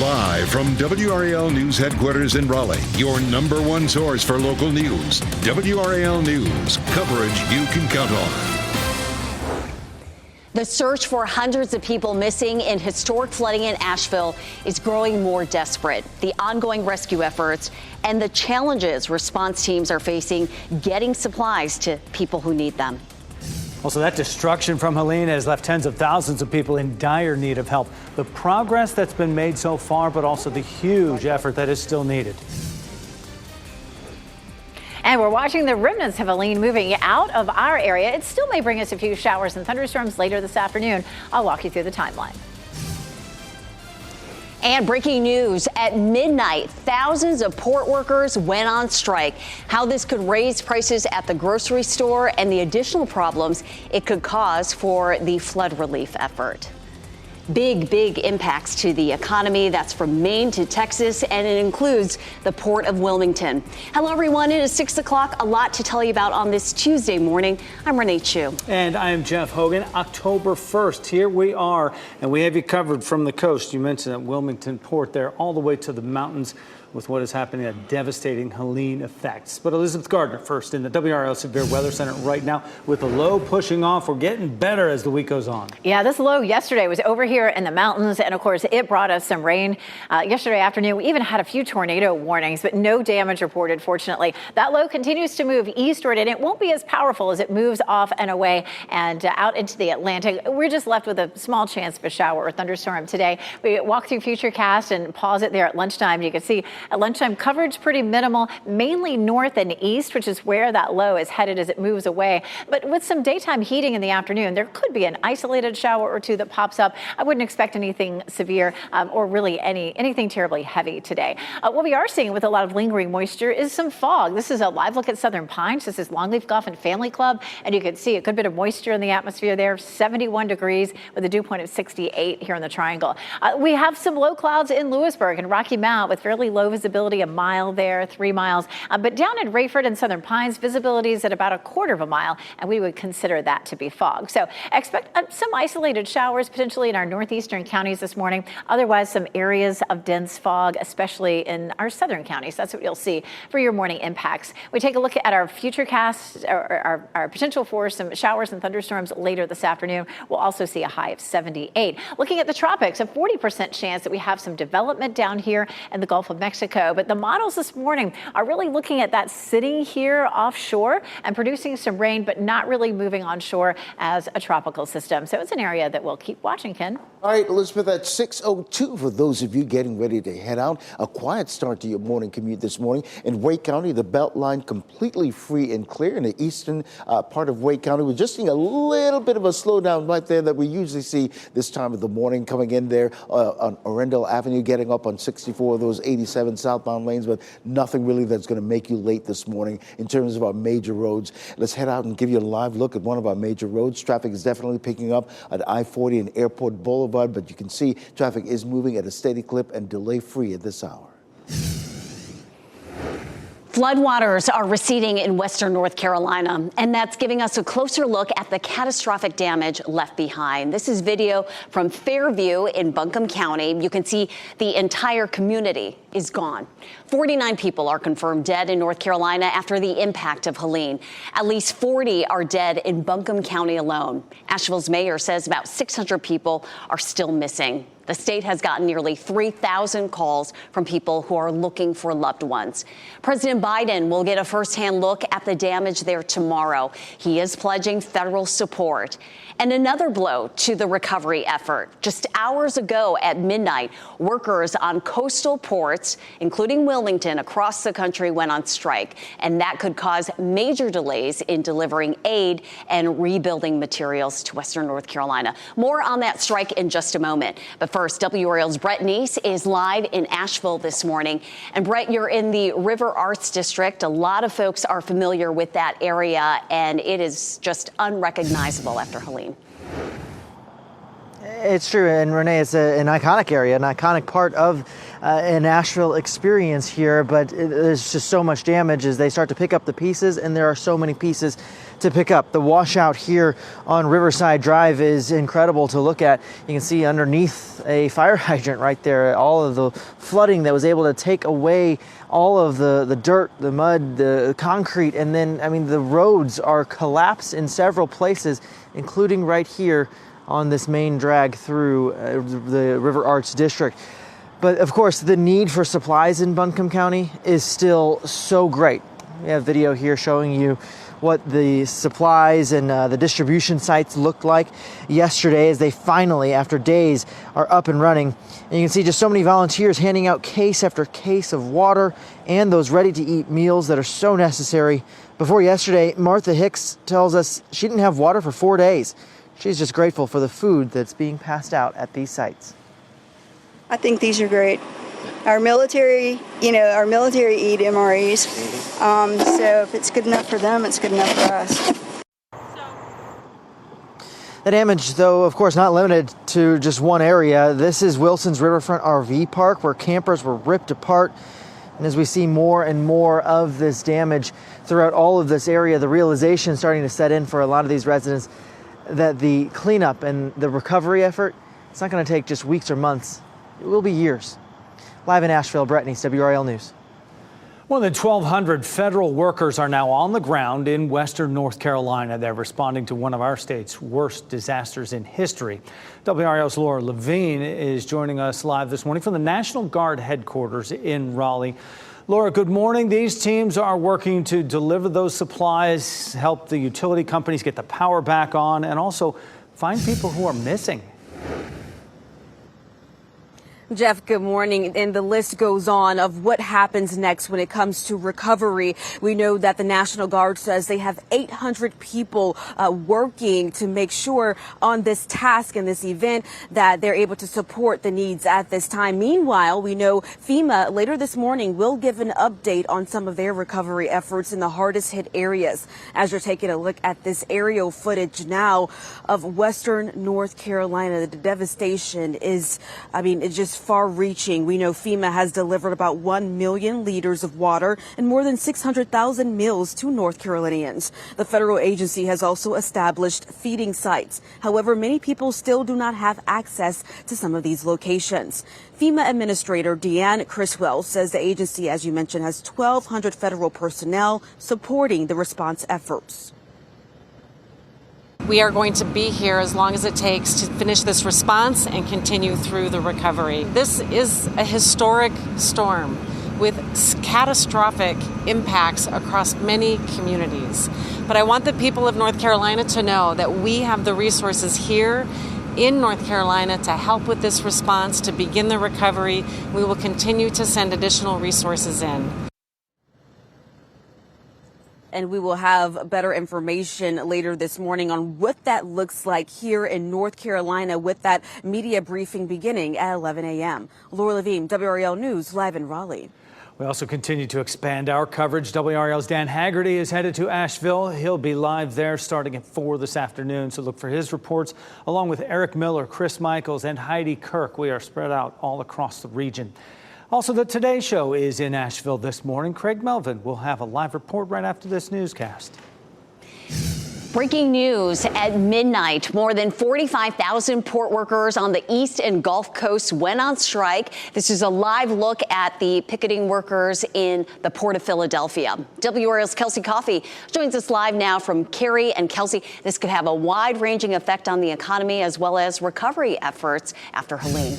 Live from WRAL News Headquarters in Raleigh, your number one source for local news. WRAL News, coverage you can count on. The search for hundreds of people missing in historic flooding in Asheville is growing more desperate. The ongoing rescue efforts and the challenges response teams are facing getting supplies to people who need them. Also, that destruction from Helene has left tens of thousands of people in dire need of help. The progress that's been made so far, but also the huge effort that is still needed. And we're watching the remnants of Helene moving out of our area. It still may bring us a few showers and thunderstorms later this afternoon. I'll walk you through the timeline. And breaking news, at midnight, thousands of port workers went on strike. How this could raise prices at the grocery store and the additional problems it could cause for the flood relief effort. Big impacts to the economy. That's from Maine to Texas, and it includes the Port of Wilmington. Hello, everyone. It is 6 o'clock. A lot to tell you about on this Tuesday morning. I'm Renee Chu. And I'm Jeff Hogan. October 1st, here we are, and we have you covered from the coast. You mentioned at Wilmington Port there all the way to the mountains with what is happening, at devastating Helene effects. But Elizabeth Gardner first in the WRAL Severe Weather Center right now with the low pushing off. We're getting better as the week goes on. Yeah, this low yesterday was over here in the mountains, and of course it brought us some rain yesterday afternoon. We even had a few tornado warnings, but no damage reported, fortunately. That low continues to move eastward, and it won't be as powerful as it moves off and away and out into the Atlantic. We're just left with a small chance of a shower or thunderstorm today. We walk through Futurecast and pause it there at lunchtime. You can see at lunchtime, coverage pretty minimal, mainly north and east, which is where that low is headed as it moves away. But with some daytime heating in the afternoon, there could be an isolated shower or two that pops up. I wouldn't expect anything severe or really anything terribly heavy today. What we are seeing with a lot of lingering moisture is some fog. This is a live look at Southern Pines. This is Longleaf Golf and Family Club, and you can see a good bit of moisture in the atmosphere there. 71 degrees with a dew point of 68 here in the Triangle. We have some low clouds in Lewisburg and Rocky Mount with fairly low visibility, a mile there, 3 miles. But down in Rayford and Southern Pines, visibility is at about a quarter of a mile, and we would consider that to be fog. So expect some isolated showers potentially in our northeastern counties this morning. Otherwise, some areas of dense fog, especially in our southern counties. That's what you'll see for your morning impacts. We take a look at our Futurecast, our potential for some showers and thunderstorms later this afternoon. We'll also see a high of 78. Looking at the tropics, a 40% chance that we have some development down here in the Gulf of Mexico. But the models this morning are really looking at that sitting here offshore and producing some rain, but not really moving onshore as a tropical system. So it's an area that we'll keep watching, Ken. All right, Elizabeth, at 6:02 for those of you getting ready to head out. A quiet start to your morning commute this morning. In Wake County, the Beltline completely free and clear in the eastern part of Wake County. We're just seeing a little bit of a slowdown right there that we usually see this time of the morning coming in there on Arundel Avenue, getting up on 64, those 87 southbound lanes, but nothing really that's going to make you late this morning in terms of our major roads. Let's head out and give you a live look at one of our major roads. Traffic is definitely picking up at I-40 and Airport Boulevard, but you can see traffic is moving at a steady clip and delay-free at this hour. Floodwaters are receding in western North Carolina, and that's giving us a closer look at the catastrophic damage left behind. This is video from Fairview in Buncombe County. You can see the entire community is gone. 49 people are confirmed dead in North Carolina after the impact of Helene. At least 40 are dead in Buncombe County alone. Asheville's mayor says about 600 people are still missing. The state has gotten nearly 3,000 calls from people who are looking for loved ones. President Biden will get a firsthand look at the damage there tomorrow. He is pledging federal support. And another blow to the recovery effort. Just hours ago at midnight, workers on coastal ports, including Wilmington, across the country went on strike. And that could cause major delays in delivering aid and rebuilding materials to western North Carolina. More on that strike in just a moment. But first, WRAL's Brett Neese is live in Asheville this morning. And Brett, you're in the River Arts District. A lot of folks are familiar with that area, and it is just unrecognizable after Helene. It's true, and Renee, it's an iconic area, an iconic part of an Asheville experience here, but there's just so much damage as they start to pick up the pieces, and there are so many pieces to pick up. The washout here on Riverside Drive is incredible to look at. You can see underneath a fire hydrant right there, all of the flooding that was able to take away all of the dirt, the mud, the concrete, and then, I mean, the roads are collapsed in several places, including right here on this main drag through the River Arts District. But of course, the need for supplies in Buncombe County is still so great. We have video here showing you what the supplies and the distribution sites looked like yesterday as they finally, after days, are up and running. And you can see just so many volunteers handing out case after case of water and those ready-to-eat meals that are so necessary. Before yesterday, Martha Hicks tells us she didn't have water for 4 days. She's just grateful for the food that's being passed out at these sites. I think these are great. Our military eat MREs. So if it's good enough for them, it's good enough for us. The damage, though, of course, not limited to just one area. This is Wilson's Riverfront RV Park, where campers were ripped apart. And as we see more and more of this damage throughout all of this area, the realization starting to set in for a lot of these residents that the cleanup and the recovery effort, it's not going to take just weeks or months. It will be years. Live in Asheville, Brett Neese, WRAL News. More than 1,200 federal workers are now on the ground in western North Carolina. They're responding to one of our state's worst disasters in history. WRAL's Laura Levine is joining us live this morning from the National Guard headquarters in Raleigh. Laura, good morning. These teams are working to deliver those supplies, help the utility companies get the power back on, and also find people who are missing. Jeff, good morning. And the list goes on of what happens next when it comes to recovery. We know that the National Guard says they have 800 people working to make sure on this task and this event that they're able to support the needs at this time. Meanwhile, we know FEMA later this morning will give an update on some of their recovery efforts in the hardest hit areas. As you're taking a look at this aerial footage now of western North Carolina, the devastation is, it's just far reaching. We know FEMA has delivered about 1 million liters of water and more than 600,000 meals to North Carolinians. The federal agency has also established feeding sites. However, many people still do not have access to some of these locations. FEMA Administrator Deanne Criswell says the agency, as you mentioned, has 1,200 federal personnel supporting the response efforts. We are going to be here as long as it takes to finish this response and continue through the recovery. This is a historic storm with catastrophic impacts across many communities. But I want the people of North Carolina to know that we have the resources here in North Carolina to help with this response, to begin the recovery. We will continue to send additional resources in. And we will have better information later this morning on what that looks like here in North Carolina with that media briefing beginning at 11 a.m. Laura Levine, WRAL News, live in Raleigh. We also continue to expand our coverage. WRAL's Dan Haggerty is headed to Asheville. He'll be live there starting at 4 this afternoon. So look for his reports along with Eric Miller, Chris Michaels, and Heidi Kirk. We are spread out all across the region. Also, the Today Show is in Asheville this morning. Craig Melvin will have a live report right after this newscast. Breaking news at midnight. More than 45,000 port workers on the East and Gulf Coast went on strike. This is a live look at the picketing workers in the Port of Philadelphia. WRAL's Kelsey Coffey joins us live now from Cary. And Kelsey, this could have a wide-ranging effect on the economy as well as recovery efforts after Helene.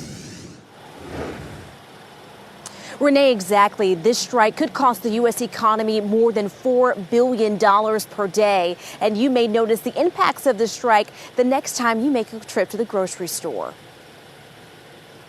Renee, exactly. This strike could cost the U.S. economy more than $4 billion per day. And you may notice the impacts of the strike the next time you make a trip to the grocery store.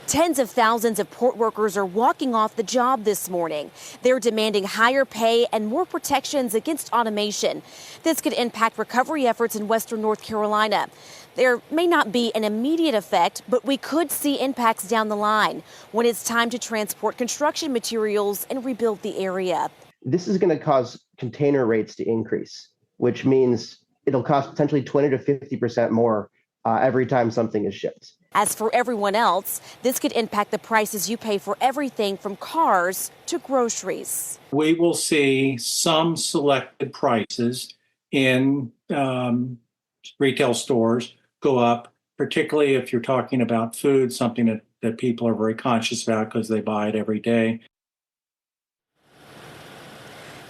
Tens of thousands of port workers are walking off the job this morning. They're demanding higher pay and more protections against automation. This could impact recovery efforts in western North Carolina. There may not be an immediate effect, but we could see impacts down the line when it's time to transport construction materials and rebuild the area. This is going to cause container rates to increase, which means it'll cost potentially 20 to 50% more every time something is shipped. As for everyone else, this could impact the prices you pay for everything from cars to groceries. We will see some selected prices in retail stores go up, particularly if you're talking about food, something that people are very conscious about because they buy it every day.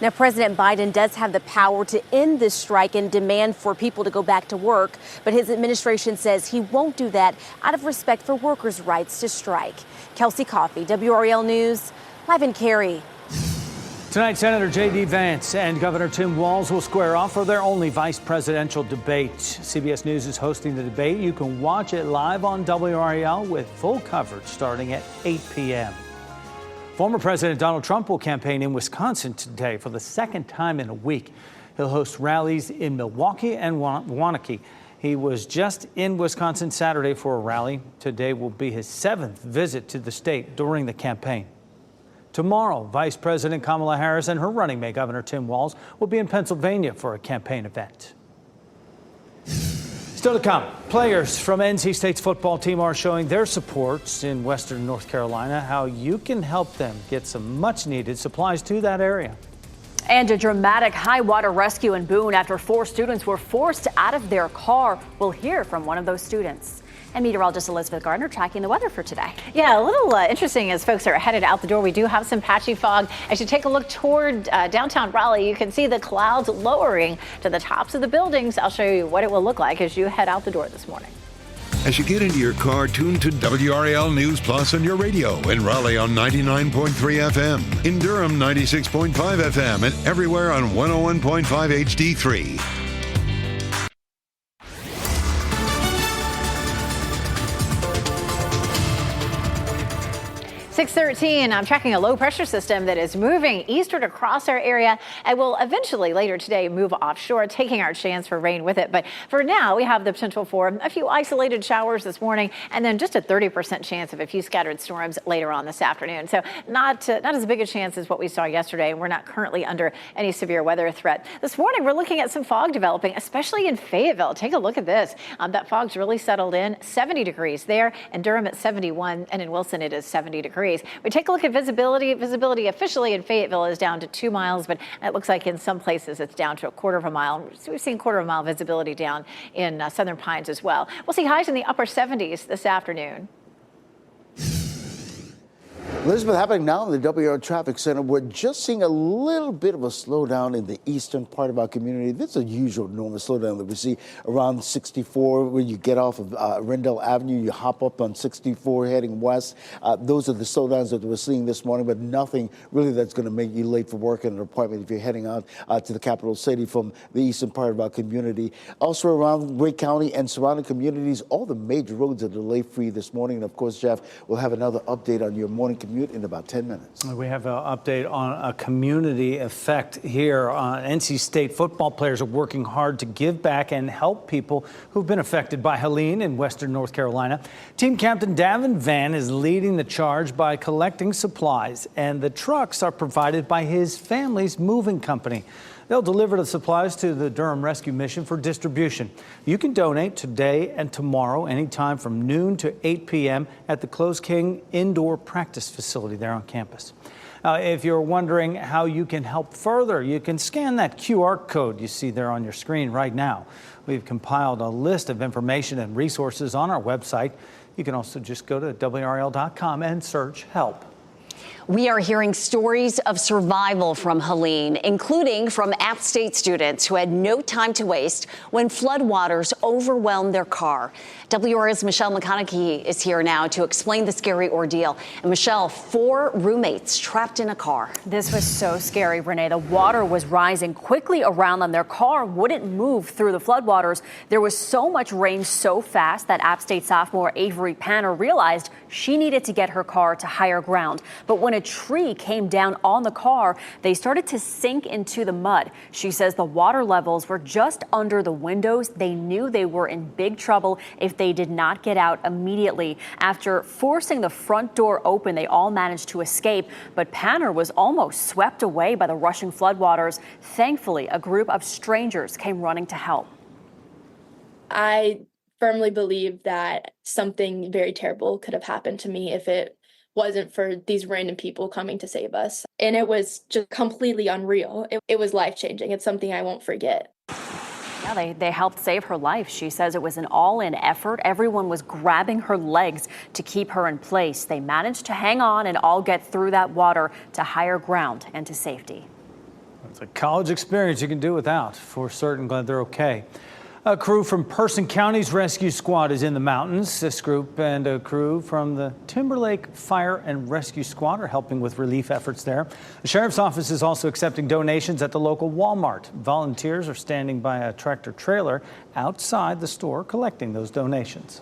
Now, President Biden does have the power to end this strike and demand for people to go back to work, but his administration says he won't do that out of respect for workers' rights to strike. Kelsey Coffey, WRAL News, live in Cary. Tonight, Senator J.D. Vance and Governor Tim Walz will square off for their only vice presidential debate. CBS News is hosting the debate. You can watch it live on WRAL with full coverage starting at 8 p.m. Former President Donald Trump will campaign in Wisconsin today for the second time in a week. He'll host rallies in Milwaukee and Waunakee. He was just in Wisconsin Saturday for a rally. Today will be his 7th visit to the state during the campaign. Tomorrow, Vice President Kamala Harris and her running mate, Governor Tim Walz, will be in Pennsylvania for a campaign event. Still to come, players from NC State's football team are showing their supports in Western North Carolina, how you can help them get some much-needed supplies to that area. And a dramatic high water rescue in Boone after 4 students were forced out of their car. We'll hear from one of those students. And meteorologist Elizabeth Gardner tracking the weather for today. Yeah, a little interesting as folks are headed out the door. We do have some patchy fog. As you take a look toward downtown Raleigh, you can see the clouds lowering to the tops of the buildings. I'll show you what it will look like as you head out the door this morning. As you get into your car, tune to WRAL News Plus on your radio. In Raleigh on 99.3 FM. In Durham, 96.5 FM. And everywhere on 101.5 HD3. 6:13, I'm tracking a low pressure system that is moving eastward across our area and will eventually later today move offshore, taking our chance for rain with it. But for now, we have the potential for a few isolated showers this morning and then just a 30% chance of a few scattered storms later on this afternoon. So not as big a chance as what we saw yesterday. And we're not currently under any severe weather threat. This morning, we're looking at some fog developing, especially in Fayetteville. Take a look at this. That fog's really settled in. 70 degrees there, and Durham at 71, and in Wilson it is 70 degrees. We take a look at visibility. Visibility officially in Fayetteville is down to 2 miles, but it looks like in some places it's down to a quarter of a mile. So we've seen quarter of a mile visibility down in Southern Pines as well. We'll see highs in the upper 70s this afternoon. Elizabeth, happening now in the WR Traffic Center, we're just seeing a little bit of a slowdown in the eastern part of our community. This is a usual normal slowdown that we see around 64 when you get off of Rendell Avenue, you hop up on 64 heading west. Those are the slowdowns that we're seeing this morning, but nothing really that's going to make you late for work at an appointment if you're heading out to the capital city from the eastern part of our community. Also around Wake County and surrounding communities, all the major roads are delay-free this morning. And of course, Jeff, we'll have another update on your morning commute in about 10 minutes. We have an update on a community effect here. NC State football players are working hard to give back and help people who've been affected by Helene in Western North Carolina. Team Captain Davin Van is leading the charge by collecting supplies, and the trucks are provided by his family's moving company. They'll deliver the supplies to the Durham Rescue Mission for distribution. You can donate today and tomorrow, anytime from noon to 8 p.m. at the Close King Indoor Practice Facility there on campus. If you're wondering how you can help further, you can scan that QR code you see there on your screen right now. We've compiled a list of information and resources on our website. You can also just go to WRAL.com and search help. We are hearing stories of survival from Helene, including from App State students who had no time to waste when floodwaters overwhelmed their car. WRAL's Michelle McConaughey is here now to explain the scary ordeal. And Michelle, 4 roommates trapped in a car. This was so scary, Renee. The water was rising quickly around them. Their car wouldn't move through the floodwaters. There was so much rain so fast that App State sophomore Avery Panner realized she needed to get her car to higher ground. But when a tree came down on the car, they started to sink into the mud. She says the water levels were just under the windows. They knew they were in big trouble if they did not get out immediately. After forcing the front door open, they all managed to escape, but Panner was almost swept away by the rushing floodwaters. Thankfully, a group of strangers came running to help. I firmly believe that something very terrible could have happened to me if it wasn't for these random people coming to save us. And it was just completely unreal. It was life-changing. It's something I won't forget. Yeah, they helped save her life. She says it was an all-in effort. Everyone was grabbing her legs to keep her in place. They managed to hang on and all get through that water to higher ground and to safety. It's a college experience you can do without, for certain. Glad they're okay. A crew from Person County's rescue squad is in the mountains. This group and a crew from the Timberlake Fire and Rescue Squad are helping with relief efforts there. The sheriff's office is also accepting donations at the local Walmart. Volunteers are standing by a tractor trailer outside the store collecting those donations.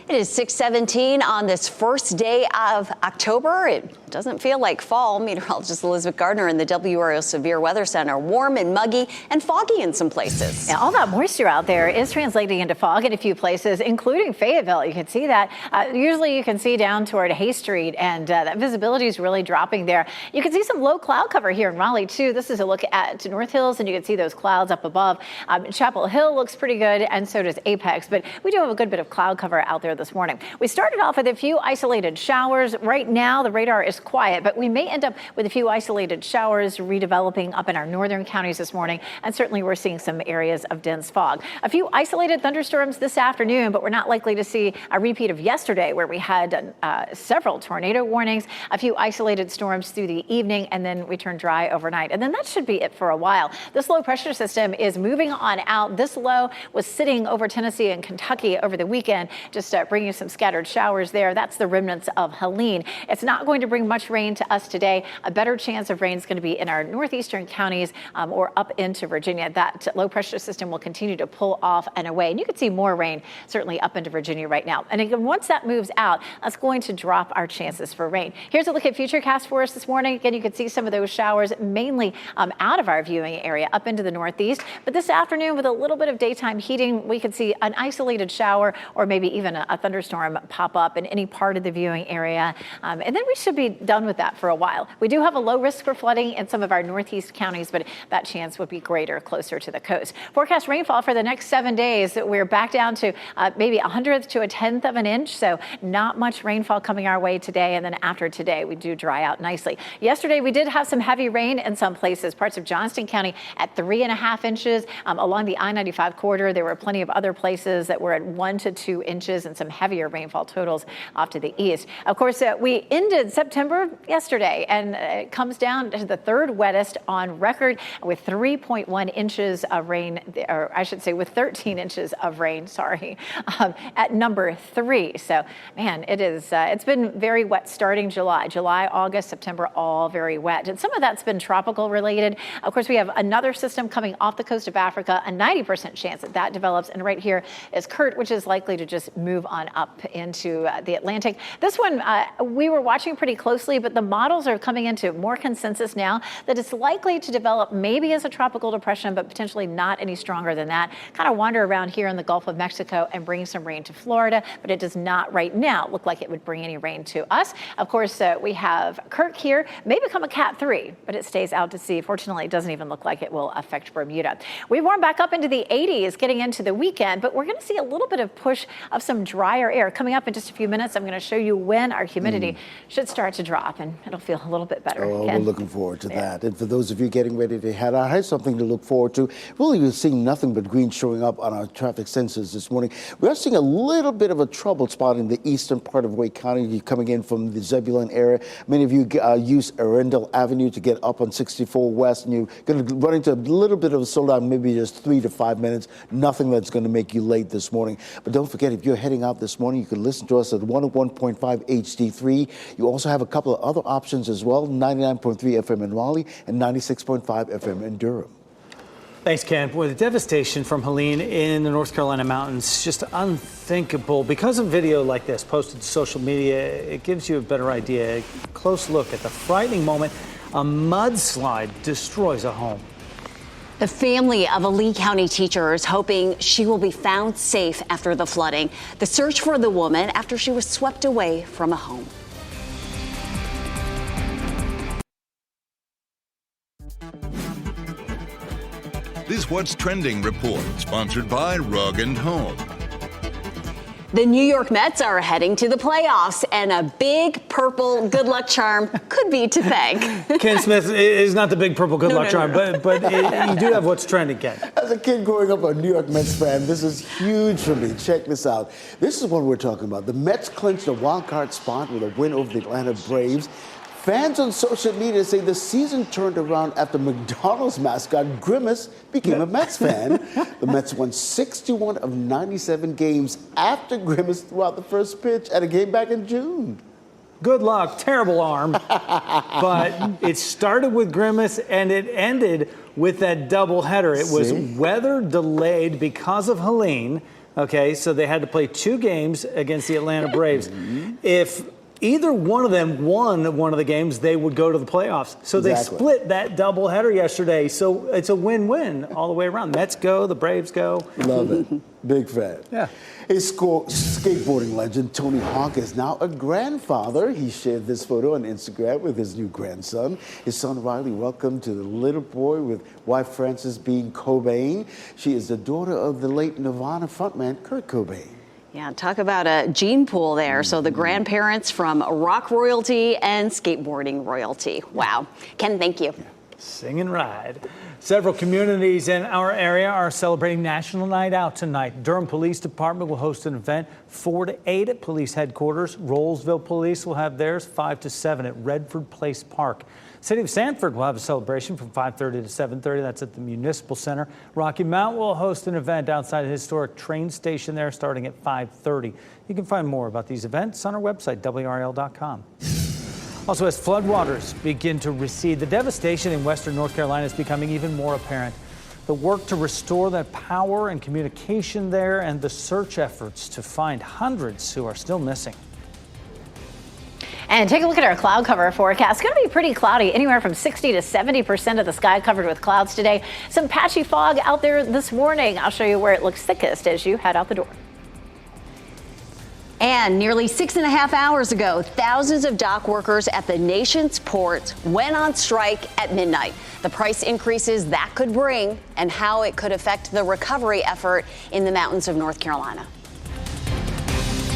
It is 6:17 on this first day of October. It doesn't feel like fall. Meteorologist Elizabeth Gardner in the WRAL Severe Weather Center. Warm and muggy and foggy in some places. Yeah, all that moisture out there is translating into fog in a few places, including Fayetteville. You can see that. Usually you can see down toward Hay Street, and that visibility is really dropping there. You can see some low cloud cover here in Raleigh, too. This is a look at North Hills, and you can see those clouds up above. Chapel Hill looks pretty good, and so does Apex. But we do have a good bit of cloud cover out there this morning. We started off with a few isolated showers. Right now, the radar is quiet, but we may end up with a few isolated showers redeveloping up in our northern counties this morning. And certainly we're seeing some areas of dense fog. A few isolated thunderstorms this afternoon, but we're not likely to see a repeat of yesterday where we had several tornado warnings, a few isolated storms through the evening, and then we turned dry overnight. And then that should be it for a while. This low pressure system is moving on out. This low was sitting over Tennessee and Kentucky over the weekend, just bringing some scattered showers there. That's the remnants of Helene. It's not going to bring much rain to us today. A better chance of rain is going to be in our northeastern counties or up into Virginia. That low pressure system will continue to pull off and away. And you can see more rain certainly up into Virginia right now. And again, once that moves out, that's going to drop our chances for rain. Here's a look at futurecast for us this morning. Again, you can see some of those showers mainly out of our viewing area up into the northeast. But this afternoon, with a little bit of daytime heating, we could see an isolated shower or maybe even a thunderstorm pop up in any part of the viewing area. And then we should be done with that for a while. We do have a low risk for flooding in some of our northeast counties, but that chance would be greater closer to the coast. Forecast rainfall for the next 7 days, we're back down to maybe 100th to a 10th of an inch. So not much rainfall coming our way today. And then after today, we do dry out nicely. Yesterday, we did have some heavy rain in some places, parts of Johnston County at 3.5 inches. Along the I-95 corridor, there were plenty of other places that were at 1 to 2 inches and some heavier rainfall totals off to the east. Of course, we ended September yesterday, and it comes down to the third wettest on record with 3.1 inches of rain, or I should say with 13 inches of rain, at number 3. So, man, it's been very wet starting July, August, September, all very wet. And some of that's been tropical related. Of course, we have another system coming off the coast of Africa, a 90% chance that develops. And right here is Kurt, which is likely to just move on up into the Atlantic. This one we were watching pretty closely, but the models are coming into more consensus now that it's likely to develop maybe as a tropical depression, but potentially not any stronger than that. Kind of wander around here in the Gulf of Mexico and bring some rain to Florida, but it does not right now look like it would bring any rain to us. Of course, we have Kirk here, may become a Cat 3, but it stays out to sea. Fortunately, it doesn't even look like it will affect Bermuda. We warm back up into the 80s getting into the weekend, but we're going to see a little bit of push of some drier air. Coming up in just a few minutes, I'm going to show you when our humidity should start to drop, and it'll feel a little bit better. Oh, we're looking forward to that. And for those of you getting ready to head out, here's something to look forward to. Really, you're seeing nothing but green showing up on our traffic sensors this morning. We are seeing a little bit of a trouble spot in the eastern part of Wake County. You're coming in from the Zebulon area. Many of you use Arundel Avenue to get up on 64 West, and you're going to run into a little bit of a slowdown, maybe just 3 to 5 minutes. Nothing that's going to make you late this morning. But don't forget, if you're heading out this morning, you can listen to us at 101.5 HD3. You also have a couple of other options as well, 99.3 FM in Raleigh and 96.5 FM in Durham. Thanks, Ken. Boy, the devastation from Helene in the North Carolina mountains, just unthinkable. Because of video like this posted to social media, it gives you a better idea. A close look at the frightening moment a mudslide destroys a home. The family of a Lee County teacher is hoping she will be found safe after the flooding. The search for the woman after she was swept away from a home. This What's Trending report, sponsored by Rug & Home. The New York Mets are heading to the playoffs, and a big purple good luck charm could be to thank. Ken Smith is not the big purple good luck charm, but you do have what's trending, Ken. As a kid growing up a New York Mets fan, this is huge for me. Check this out. This is what we're talking about. The Mets clinched a wild card spot with a win over the Atlanta Braves. Fans on social media say the season turned around after McDonald's mascot Grimace became a Mets fan. The Mets won 61 of 97 games after Grimace threw out the first pitch at a game back in June. Good luck, terrible arm. But it started with Grimace and it ended with that doubleheader. It was weather delayed because of Helene. Okay, so they had to play 2 games against the Atlanta Braves. If either one of them won one of the games, they would go to the playoffs. So they split that doubleheader yesterday. So it's a win-win all the way around. Mets go, the Braves go. Love it. Big fan. Yeah. A skateboarding legend, Tony Hawk, is now a grandfather. He shared this photo on Instagram with his new grandson. His son Riley welcomed to the little boy with wife Frances being Cobain. She is the daughter of the late Nirvana frontman Kurt Cobain. Yeah, talk about a gene pool there. So the grandparents from rock royalty and skateboarding royalty. Wow. Ken, thank you. Sing and ride. Several communities in our area are celebrating National Night Out tonight. Durham Police Department will host an event 4 to 8 at police headquarters. Rollsville Police will have theirs 5 to 7 at Redford Place Park. City of Sanford will have a celebration from 5:30 to 7:30. That's at the Municipal Center. Rocky Mount will host an event outside the historic train station there starting at 5:30. You can find more about these events on our website, WRAL.com. Also, as floodwaters begin to recede, the devastation in western North Carolina is becoming even more apparent. The work to restore that power and communication there and the search efforts to find hundreds who are still missing. And take a look at our cloud cover forecast. It's going to be pretty cloudy, anywhere from 60 to 70% of the sky covered with clouds today. Some patchy fog out there this morning. I'll show you where it looks thickest as you head out the door. And nearly 6.5 hours ago, thousands of dock workers at the nation's ports went on strike at midnight. The price increases that could bring and how it could affect the recovery effort in the mountains of North Carolina.